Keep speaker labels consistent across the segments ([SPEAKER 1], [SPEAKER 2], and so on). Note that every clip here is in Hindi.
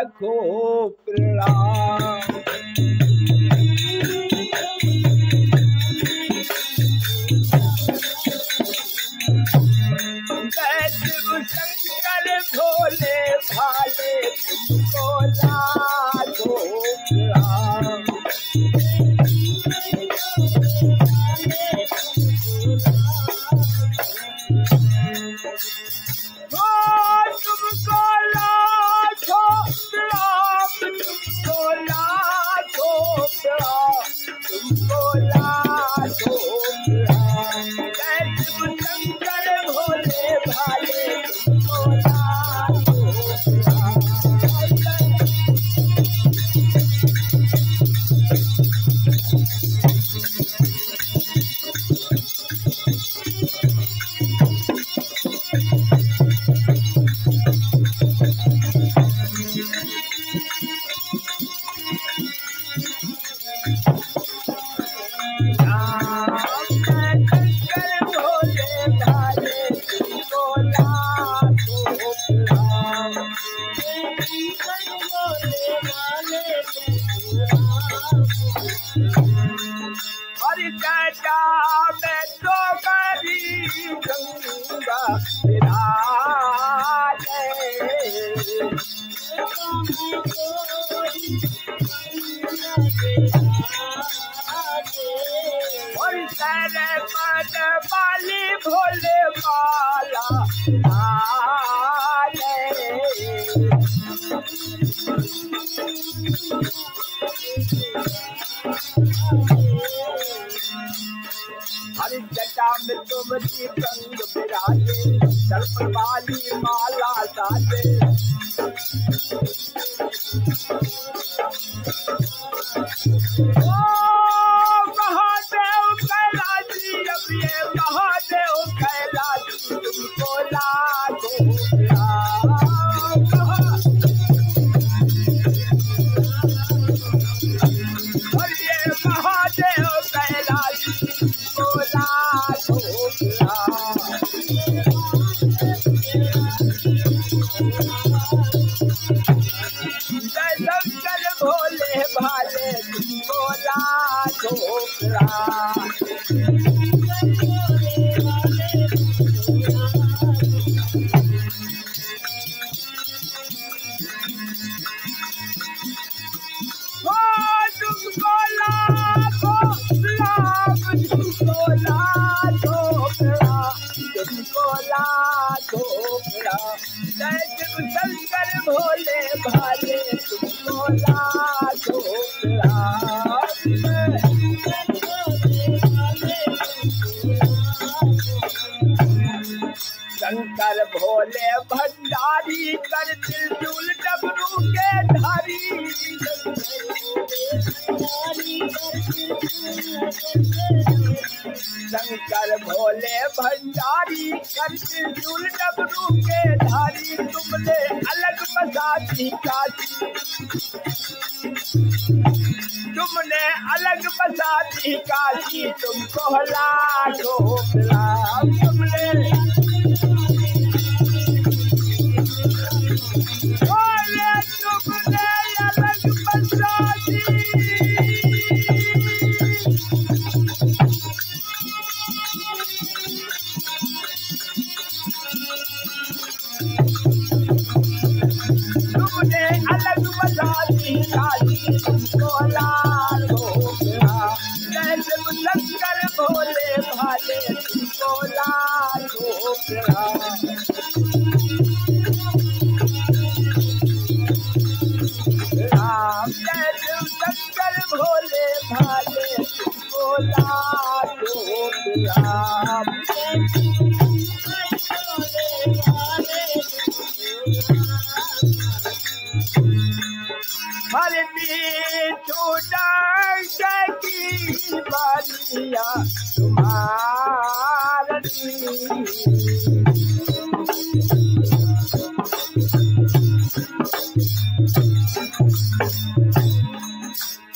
[SPEAKER 1] लाखों प्रणाम। जय शिव शंकर भोले भाले तुमको लाखों प्रणाम। भोले बाला हरि जटा में तुमरी रंग बिराजे सर्प वाली माला साजे। महादेव कैलाशी अब ये महादेव कैलाशी तुमको लाखों शंकर भोले भाले तुमको लाखों शंकर भोले भंडारी कर त्रिशूल डमरू के धारी। शंकर भोले भंडारी कर त्रिशूल डमरू के धारी। तुमने अलग बसाती काशी तुमने अलग बसाती काशी तुमको लाखों प्रणाम। तुमने अलग बसाती अलग बसाती काशी तुमको लाखों प्रणाम। जय शिव शंकर भोले भाले तुमको लाखों प्रणाम। जय शिव शंकर भोले भाले तुमको लाखों प्रणाम। हर मीठू डांग की बालिया तुम्हारी।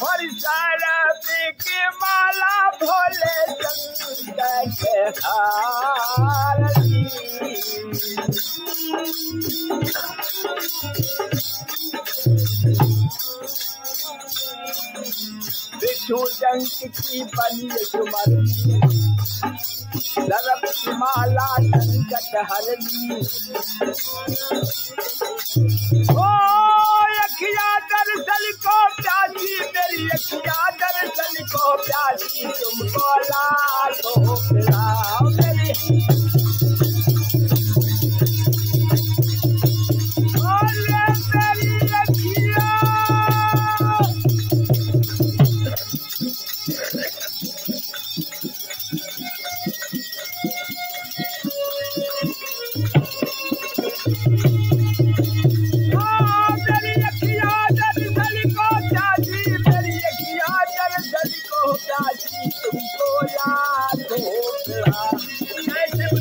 [SPEAKER 1] हर सारा की माला भोले शंकर के हार। बिच्छू डंक की बनी सुमरनी दरब की माला संकट हरनी ओ अखिया दर्शन को प्यासी मेरी अखिया दर्शन को प्यासी तुमको लाखों पिलाओ मेरी तुमको याद होगा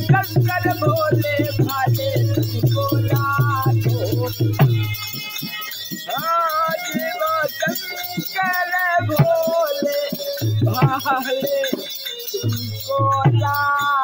[SPEAKER 1] शंकर भोले भाले तुमको याद होगा शंकर भोले भाले तुमको याद